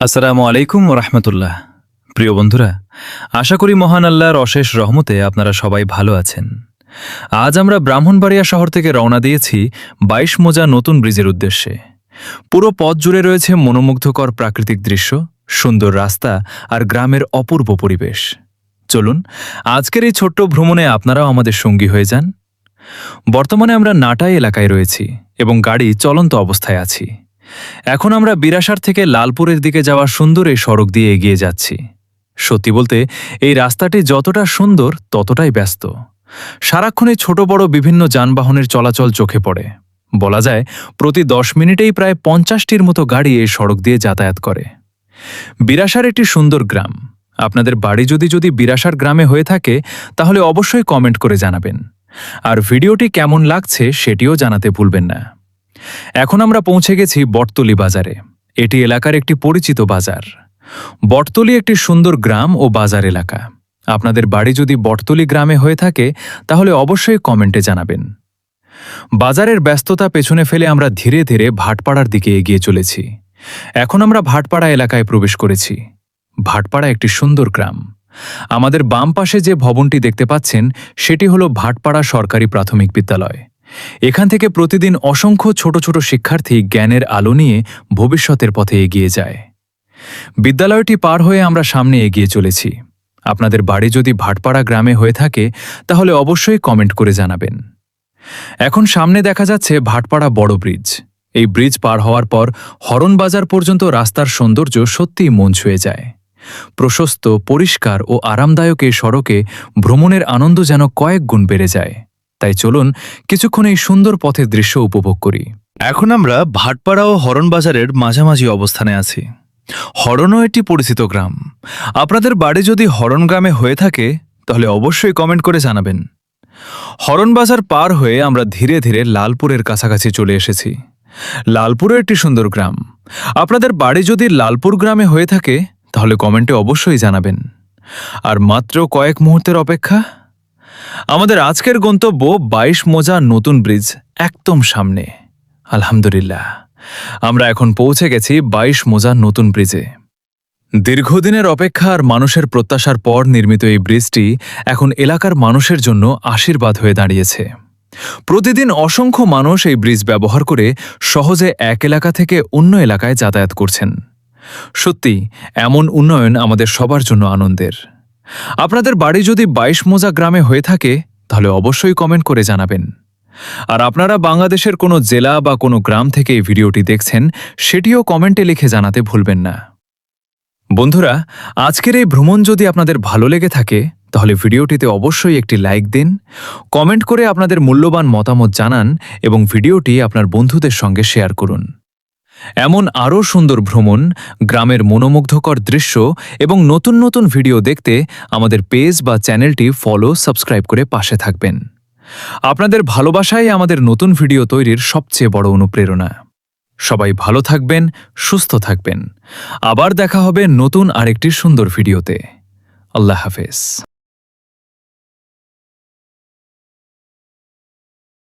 আসসালামু আলাইকুম ওরহমতুল্লাহ। প্রিয় বন্ধুরা, আশা করি মহান আল্লাহর অশেষ রহমতে আপনারা সবাই ভালো আছেন। আজ আমরা ব্রাহ্মণবাড়িয়া শহর থেকে রওনা দিয়েছি ২২ মোজা নতুন ব্রিজের উদ্দেশ্যে। পুরো পথ জুড়ে রয়েছে মনোমুগ্ধকর প্রাকৃতিক দৃশ্য, সুন্দর রাস্তা আর গ্রামের অপূর্ব পরিবেশ। চলুন আজকের এই ছোট্ট ভ্রমণে আপনারাও আমাদের সঙ্গী হয়ে যান। বর্তমানে আমরা নাটাই এলাকায় রয়েছি এবং গাড়ি চলন্ত অবস্থায় আছি। এখন আমরা বিরাসার থেকে লালপুরের দিকে যাওয়া সুন্দর এই সড়ক দিয়ে এগিয়ে যাচ্ছি। সত্যি বলতে এই রাস্তাটি যতটা সুন্দর ততটাই ব্যস্ত। সারাক্ষণে ছোট বড় বিভিন্ন যানবাহনের চলাচল চোখে পড়ে। বলা যায় প্রতি ১০ মিনিটেই প্রায় ৫০টির মতো গাড়ি এই সড়ক দিয়ে যাতায়াত করে। বিরাসার একটি সুন্দর গ্রাম। আপনাদের বাড়ি যদি বিরাসার গ্রামে হয়ে থাকে তাহলে অবশ্যই কমেন্ট করে জানাবেন, আর ভিডিওটি কেমন লাগছে সেটিও জানাতে ভুলবেন না। এখন আমরা পৌঁছে গেছি বটতলী বাজারে। এটি এলাকার একটি পরিচিত বাজার। বটতলী একটি সুন্দর গ্রাম ও বাজার এলাকা। আপনাদের বাড়ি যদি বটতলী গ্রামে হয়ে থাকে তাহলে অবশ্যই কমেন্টে জানাবেন। বাজারের ব্যস্ততা পেছনে ফেলে আমরা ধীরে ধীরে ভাটপাড়ার দিকে এগিয়ে চলেছি। এখন আমরা ভাটপাড়া এলাকায় প্রবেশ করেছি। ভাটপাড়া একটি সুন্দর গ্রাম। আমাদের বাম পাশে যে ভবনটি দেখতে পাচ্ছেন সেটি হলো ভাটপাড়া সরকারি প্রাথমিক বিদ্যালয়। এখান থেকে প্রতিদিন অসংখ্য ছোট ছোট শিক্ষার্থী জ্ঞানের আলো নিয়ে ভবিষ্যতের পথে এগিয়ে যায়। বিদ্যালয়টি পার হয়ে আমরা সামনে এগিয়ে চলেছি। আপনাদের বাড়ি যদি ভাটপাড়া গ্রামে হয়ে থাকে তাহলে অবশ্যই কমেন্ট করে জানাবেন। এখন সামনে দেখা যাচ্ছে ভাটপাড়া বড় ব্রিজ। এই ব্রিজ পার হওয়ার পর হরণবাজার পর্যন্ত রাস্তার সৌন্দর্য সত্যিই মন ছুঁয়ে যায়। প্রশস্ত, পরিষ্কার ও আরামদায়ক এই সড়কে ভ্রমণের আনন্দ যেন কয়েক গুণ বেড়ে যায়। তাই চলুন কিছুক্ষণ এই সুন্দর পথের দৃশ্য উপভোগ করি। এখন আমরা ভাটপাড়া ও হরণবাজারের মাঝামাঝি অবস্থানে আছি। হরণও একটি পরিচিত গ্রাম। আপনাদের বাড়ি যদি হরণ গ্রামে হয়ে থাকে তাহলে অবশ্যই কমেন্ট করে জানাবেন। হরণবাজার পার হয়ে আমরা ধীরে ধীরে লালপুরের কাছাকাছি চলে এসেছি। লালপুরও একটি সুন্দর গ্রাম। আপনাদের বাড়ি যদি লালপুর গ্রামে হয়ে থাকে তাহলে কমেন্টে অবশ্যই জানাবেন। আর মাত্র কয়েক মুহূর্তের অপেক্ষা, আমাদের আজকের গন্তব্য ২২ মোজা নতুন ব্রিজ একদম সামনে। আলহামদুলিল্লাহ, আমরা এখন পৌঁছে গেছি ২২ মোজা নতুন ব্রিজে। দীর্ঘদিনের অপেক্ষা আর মানুষের প্রত্যাশার পর নির্মিত এই ব্রিজটি এখন এলাকার মানুষের জন্য আশীর্বাদ হয়ে দাঁড়িয়েছে। প্রতিদিন অসংখ্য মানুষ এই ব্রিজ ব্যবহার করে সহজে এক এলাকা থেকে অন্য এলাকায় যাতায়াত করছেন। সত্যি এমন উন্নয়ন আমাদের সবার জন্য আনন্দের। আপনাদের বাড়ি যদি ২২ মোজা গ্রামে হয়ে থাকে তাহলে অবশ্যই কমেন্ট করে জানাবেন। আর আপনারা বাংলাদেশের কোনো জেলা বা কোনো গ্রাম থেকে এই ভিডিওটি দেখছেন সেটিও কমেন্টে লিখে জানাতে ভুলবেন না। বন্ধুরা, আজকের এই ভ্রমণ যদি আপনাদের ভালো লেগে থাকে তাহলে ভিডিওটিতে অবশ্যই একটি লাইক দিন, কমেন্ট করে আপনাদের মূল্যবান মতামত জানান এবং ভিডিওটি আপনার বন্ধুদের সঙ্গে শেয়ার করুন। এমন আরও সুন্দর ভ্রমণ, গ্রামের মনোমুগ্ধকর দৃশ্য এবং নতুন নতুন ভিডিও দেখতে আমাদের পেজ বা চ্যানেলটি ফলো, সাবস্ক্রাইব করে পাশে থাকবেন। আপনাদের ভালোবাসাই আমাদের নতুন ভিডিও তৈরির সবচেয়ে বড় অনুপ্রেরণা। সবাই ভালো থাকবেন, সুস্থ থাকবেন। আবার দেখা হবে নতুন আরেকটি সুন্দর ভিডিওতে। আল্লাহ হাফেজ।